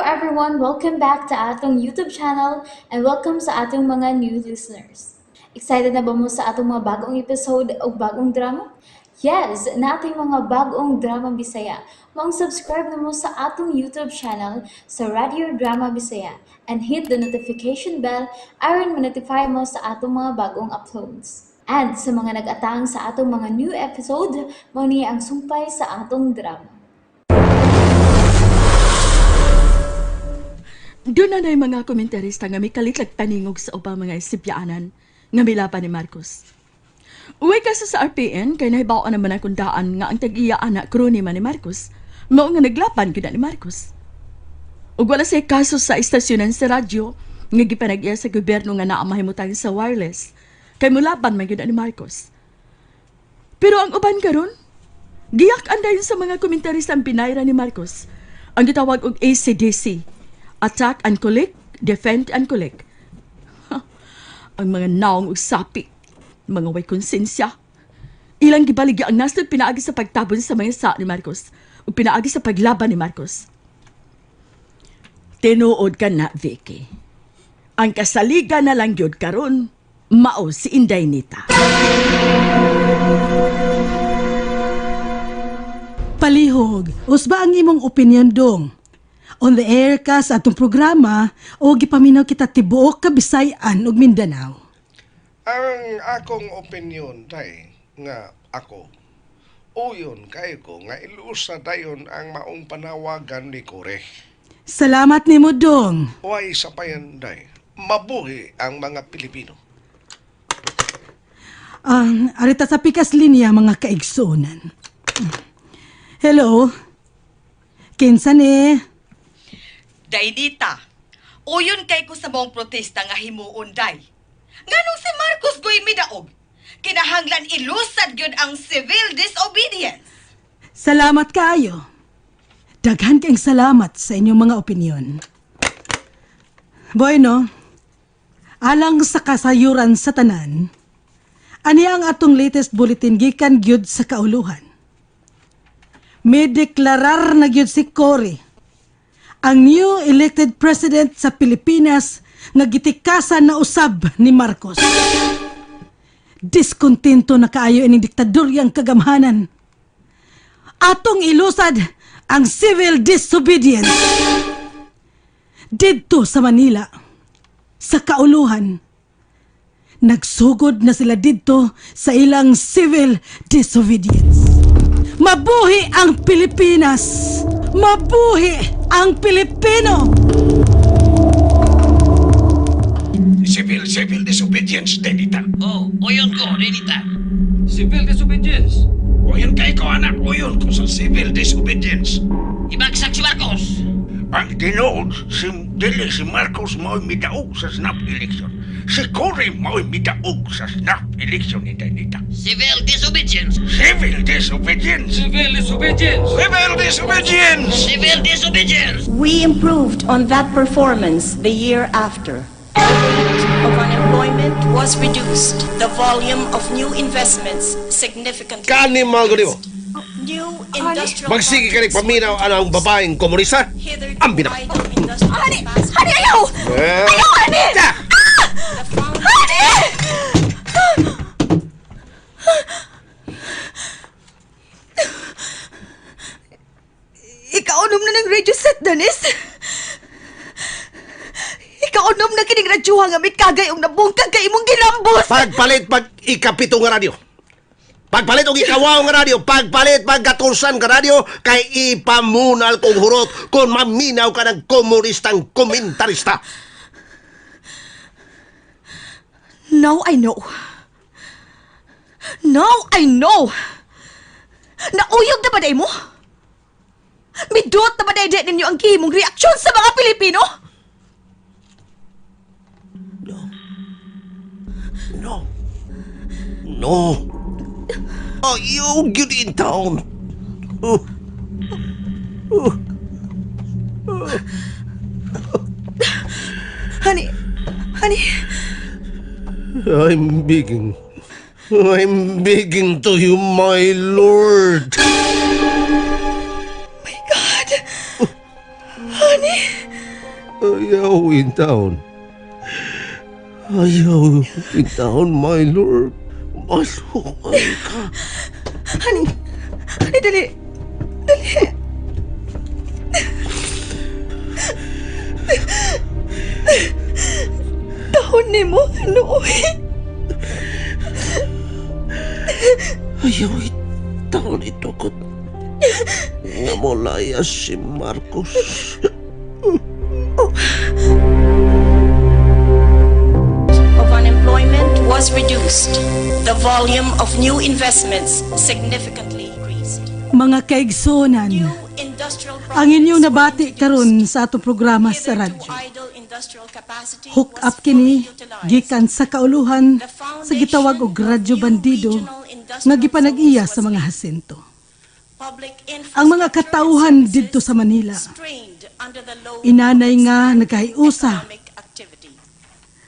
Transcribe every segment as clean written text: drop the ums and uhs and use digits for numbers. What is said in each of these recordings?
everyone, welcome back to atong YouTube channel and welcome sa atong mga new listeners. Excited na ba mo sa atong mga bagong episode o bagong drama? Yes, na ating mga bagong drama Bisaya. Subscribe na mo sa atong YouTube channel sa Radio Drama Bisaya and hit the notification bell aron ma-notify mo sa atong mga bagong uploads. And sa mga nag-atang sa atong mga new episode, mo niya ang sumpay sa atong drama. Doon na mga komentarista nga may kalitlag paningog sa upang mga isipyaanan nga milapan ni Marcos. Uwi kasi sa RPN kay nahibaw naman ang kundaan nga ang tag-iya anak kroni man ni Marcos mao nga naglapan gyud ni Marcos. Ug wala say kaso sa istasyonan sa radyo nga gipanag-iya sa gobyerno nga naa mahimutang sa wireless kay mulaban man gyud ni Marcos. Pero ang uban karon giyak andayon sa mga komentarista ang pinayra ni Marcos ang gitawag og ACDC. Attack and collect, defend and collect. Ang mga naong usapi, mga way konsensya. Ilang gibaligya ang nasod pinaagi sa pagtabon sa mga sa ni Marcos o pinaagi sa paglaban ni Marcos. Tinuod ka na, Vicky. Ang kasaliga na lang yun karon, mao si Inday Nita. Palihog, usba ang imong opinion dong? On the air ka sa atong programa o gipaminaw kita tibuok ka Bisayan ug Mindanao. Ang akong opinion tay nga ako uyon kay ko nga ilusa dayon ang maong panawagan ni Kore. Salamat nimo dong. Way sapayan day. Mabuhi ang mga Pilipino. Ang arita sa pikas linya mga kaigsunan. Hello. Kinsa ni? Daydita, uyon kay ko sa mong protesta nga himuon, day. Nganong si Marcos goy midaog? Kinahanglan ilusad gyud ang civil disobedience. Salamat kaayo. Daghan kayong salamat sa inyong mga opinyon. Bueno, alang sa kasayuran sa tanan, ani ang atong latest bulletin gikan gyud sa kauluhan. May deklarar na gyud si Cory, ang new elected president sa Pilipinas nga gitikasan na usab ni Marcos. Diskontento na kaayo ining diktadoryang kagamhanan. Atong ilusad ang civil disobedience. Didto sa Manila, sa kauluhan, nagsugod na sila didto sa ilang civil disobedience. Mabuhi ang Pilipinas! Mabuhi ang Pilipino! Civil disobedience, Denita. Oh, uyon ko, Renita. Civil disobedience? Uyon kay ko, anak. Uyon ko sa civil disobedience. Ibagsak si Marcos. Ang tinood, si Marcos mo'y midaog sa snap election. Si Cory mo'y midaog sa snap election ni Denita. Civil disobedience. Civil disobedience! Civil disobedience. Civil disobedience! Civil disobedience. We improved on that performance the year after. The rate of unemployment was reduced. The volume of new investments significantly Kani mga gani mo? New industrial Magsige ka paminaw anang babaeng komunista? Ang binang. Honey! Hani, ayaw! Ayaw, hani! Hani! Ikaunom na ng radio set, Danis. Ikaunom na kining radyoha nga may kagay ang nabungkag kay imong ginambos. Pagpalit pag ikapito nga radyo. Pagpalit og ikawaw nga radyo, pagpalit pagkatusan nga radyo kay ipamunal kong hurot kung maminaw ka ng komunistang komentarista. Now I know. Now I know. Nauyog na ba day mo? Midot na ba day ninyo ang gihimong reaksyon sa mga Pilipino? No. Oh, you get in town. Honey, I'm begging to you, my lord. my God. Ayaw in town. Ayaw in town, my lord. Malukan ka. Honey, dali. Tahon ni mo, Nooy. Ayaw in town ito ko. Nga mo layas si Marcos. Of unemployment was reduced. The volume of new investments significantly increased. Mga kaigsunan, New industrial ang inyong projects nabati were karon introduced. sa atong programa sa Hitherto radyo. idle industrial capacity Hook was up kini fully utilized. gikan sa kauluhan The sa gitawag og radyo bandido nga gipanag-iya sa mga hasinto. Ang mga katauhan didto sa Manila, inanay nga nagkahiusa.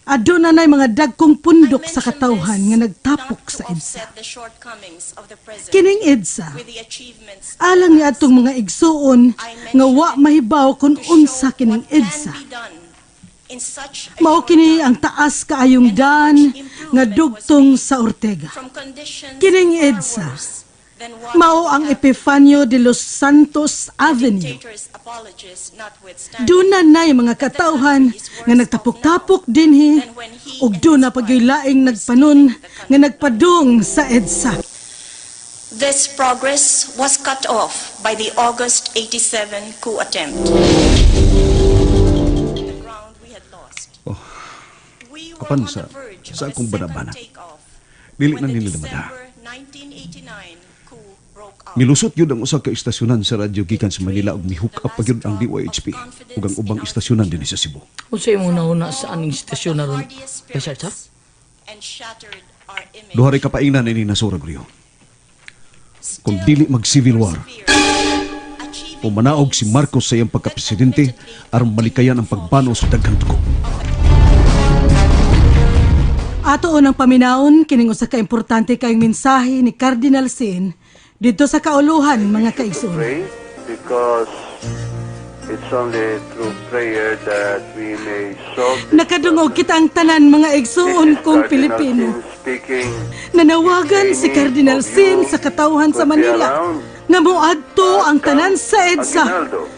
Aduna nay mga dagkong pundok sa katauhan nga nagtapok sa EDSA. Kining EDSA, alang ni atong mga igsuon nga wa mahibaw kung unsa kining EDSA. Mao kini ang taas kaayong daan nga dugtong sa Ortega. Kining EDSA, mao ang Epifanio de los Santos Avenue. Doon nay mga katauhan nga nagtapok-tapok dinhi ug doon na pagyoy-laing nagpanon nga nagpadung sa EDSA. This progress was cut off by the August 87 coup attempt. The ground we had lost. We were kapan on sa- the verge sa of a akong second banabana. takeoff Dili na when the nila lamada. December 1989 coup broke out. Milusot yun ang usa ka istasyonan sa radyo gikan sa Manila ug mihook up pa gyud ang DYHP ug ang ubang istasyonan dinhi sa Cebu. Unsay mo nauna sa aning istasyon na ron? Basa sa? And shattered our image. Duha ray kapainan ini nasura Grio. Kung dili mag civil war, o manaog si Marcos sa iyang pagkapresidente aron malikayan ang pagbano sa daghang dugo. Ato unang paminaon kining usa ka importante kayong mensahe ni Cardinal Sin dito sa kauluhan mga kaigsuon. Pray because it's only through prayer that we may solve this Nakadungog kita ang tanan mga igsuon kong Pilipino. Speaking. Nanawagan si Cardinal Sin sa katauhan sa Manila nga moadto ang tanan sa EDSA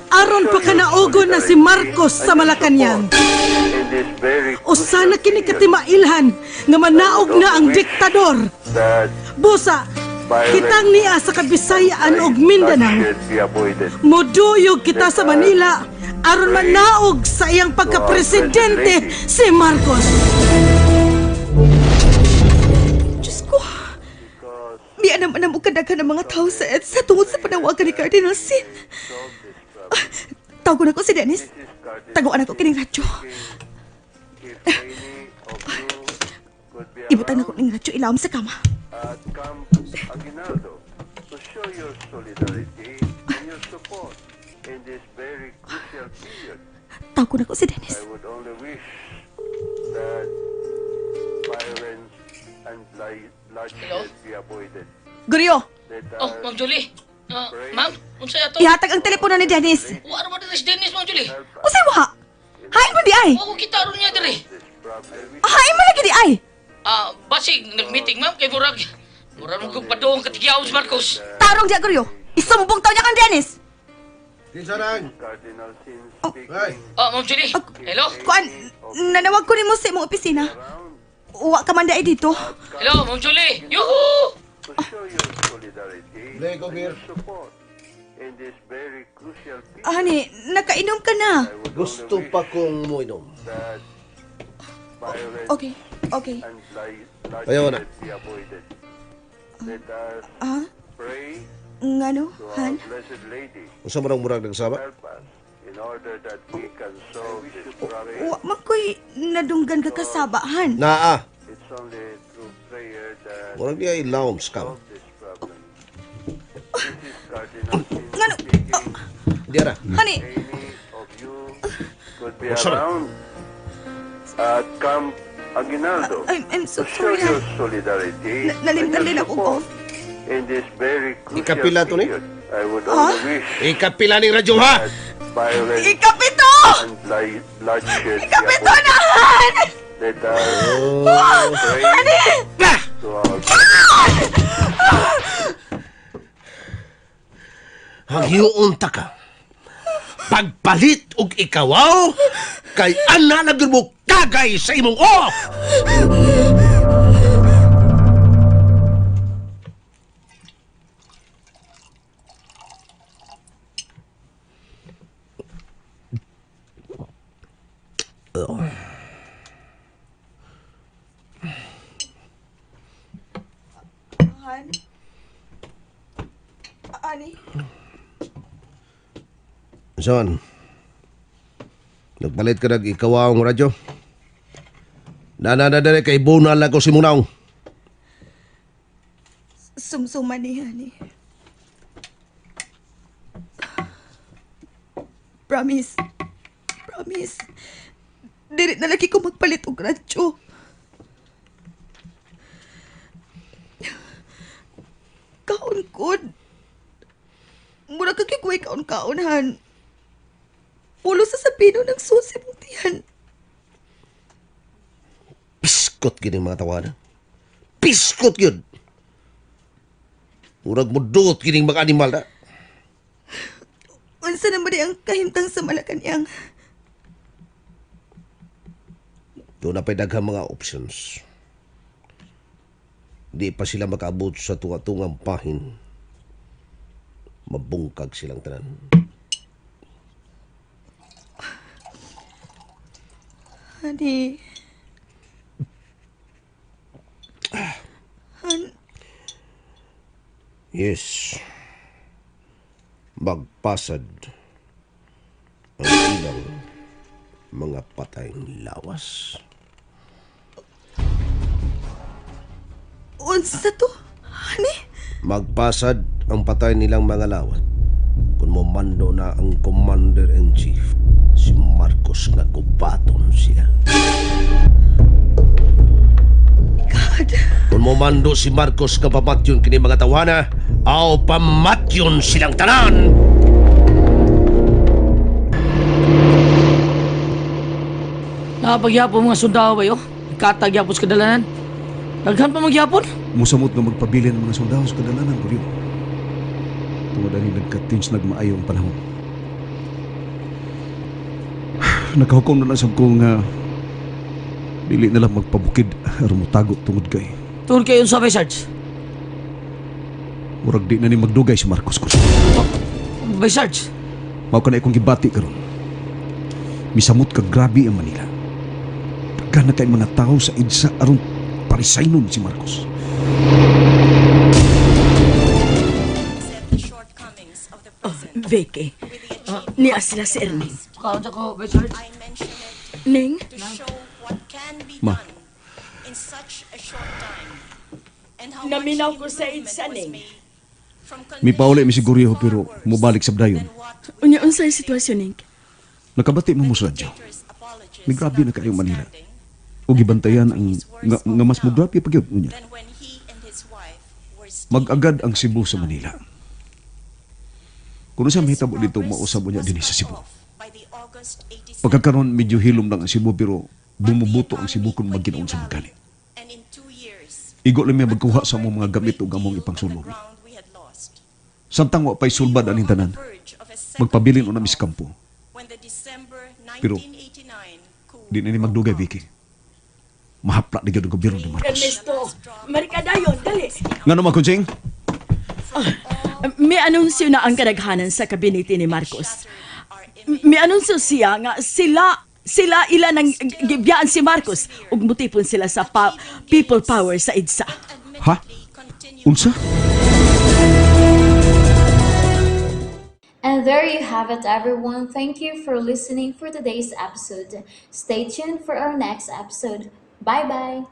aron pa kanaugon na si Marcos sa Malacañang. In this very Usa na kini katimailhan nga manaog na ang diktador. that Busa, kitang niya sa Kabisayaan ug Mindanao. should be avoided. Moduyog kita sa Manila aron manaog sa iyang pagkapresidente si Marcos. Diyos ko. Miya naman ang kadaghan ng mga tao sa EDSA tungod sa panawagan ni Cardinal Sin. Tawagon ako si Dennis. Taguan ako kining radyo. If any of you could be Ibutan ako ning radyo ilawom sa kama. at Camp Aguinaldo to show your solidarity and your support in this very crucial period. Tawagon ako si Dennis. I would only wish that violence and bloodshed be avoided. Guryo, Let Oh, us Ma'am Julie. Ma'am, unsay ato? ihatag ang telepono ni Dennis. Wa ra ba diri si Dennis, Ma'am Julie? Usay wa? Hain mo di ay. Wa ko kita ron niya diri. Hain mo lagi di ay. Basig nag-meeting, ma'am, kay Murag. Murag mo kong padoong katigyaw si Marcos. Tarong diya Guryo. Isumbong taw niya kang Dennis. Kisarang! Cardinal Sin speaking Ay! Ma'am Julie. Hello? Kuan, nanawag ko ni mo sa imong opisina. Uwa ka man di ay dito. Hello, Ma'am Julie. Yuhu! to show your solidarity Lay ko, and Gir. your support in this very crucial period. Honey, nakainom ka na. I would Gusto only wish pa kong muinom. that violence Okay, okay. and Ayaw na. bloodshed be avoided. Let us Ah, pray ngano, to our Han? Blessed Lady Unsa man ang murag nagsaba? help us in order that we can solve this problem. Wa man ko'y nadunggan ka kasabahan. Naa! It's only through prayer that Murag di ay lawom scam. solve this problem. This is Cardinal Sin Ngano? speaking. Di ara. Honey, Any of you could be Oh, sorry. around at Camp Aguinaldo I'm so to show sorry. your Han. solidarity Nalimtan and din your ako, support in this very crucial Ikapila to ni? period. I would only wish Ikapila ning radyo ha! violence Ikapito! and bloodshed Ikapito nahan! Let us pray to our Ang hiuunta ka. Pagpalit og ikawaw, kay ana na gyud mo kagay sa imong off. Ani? Son, nagpalit ka nag ikawawang radyo? Nananadali kay bunal ako si Munaw. Sumsuman ni Hani. Promise. Promise. Dili na lagi ko magpalit og radyo. Kaon-kod. Mura ka kikuhay kaon-kaonhan. Pulo sa sapino ng susi mong tiyan. Piskot gini mga tawanan. Piskot yun. Murag mo duot gining mga animal na. Unsa naman di ang kahintang sa Malacanang? Doon na pa'y daghang mga options. Di pa sila makaabot sa tunga-tungang pahin. Mabungkag silang tanan. Honey. Yes. Magpasad ang ilang mga patayng lawas. Unsa to? Honey? Magpasad ang patay nilang mga lawat kung momando na ang Commander-in-Chief si Marcos nga gubaton sila. God. Kung momando si Marcos nga pamatyon kini mga tawana, aw pamatyon silang tanan! Napagyapon mga sundao ba yo? Ikatagyapon sa kadalanan. Daghan pa magyapon? Musamot nga magpabilin ang mga sundahos kadalanan, Rolyo. Tungod ani nagka-tense nagmaayo ang panahon. Nakahukom na lang sab ko nga dili na lang magpabukid aron motago tungod kay Tungod kayo sa Sarge. murag di na ni magdugay si Marcos ko. Bay Sarge. Mao ka na akong gibati karon. Misamot ka grabe ang Manila. Daghan na kay mga tao sa EDSA aron parisaynon si Marcos. Accept the shortcomings of the present Vicky, niya sila si Ernie. Kaunsa ko, Bay Sarge. I mention it Ning, to show what can be Ma. done in such a short time and how Naminaw much ko sa improvement EDSA, was Ning. made from Mi pauli mi conditions siguro far pero worse mubalik sa dayon. than what unya unsay sitwasyon ning? Nakabati mo mo sa radyo. dictator's apologies May grabe na kayong Manila. notwithstanding, O gibantayan ang nga mas mo grabe pa gyud unya. than when he and his wife were still Mag-agad ang Cebu sa Manila. Kung sa mahitabo dito, mausab mo niya din sa Cebu. by the August 87 Pagkakaroon medyo hilom lang ang Cebu pero bumubuto ang Cebu kung magkinoon sa magkali. and in 2 years Igo lang may magkuha sa among mga gamit o gamong ipangsulong. ground we had lost. Samtang wa pa'y sulbad aning tanan, magpabilin o na miskampo. When the December Pero, 1989 coup Di na ni magdugay, Vicky. Mahapla ni gyud ang gobyerno ni Marcos. Ernesto, marikadayon, dali. Nga naman, Kunsing? May anunsyo na ang kadaghanan sa kabinete ni Marcos. May anunsyo siya nga sila ila nang gibiyaan si Marcos ug mutipon sila sa people power sa EDSA. Ha? Unsa? And there you have it, everyone. Thank you for listening for today's episode. Stay tuned for our next episode. Bye bye.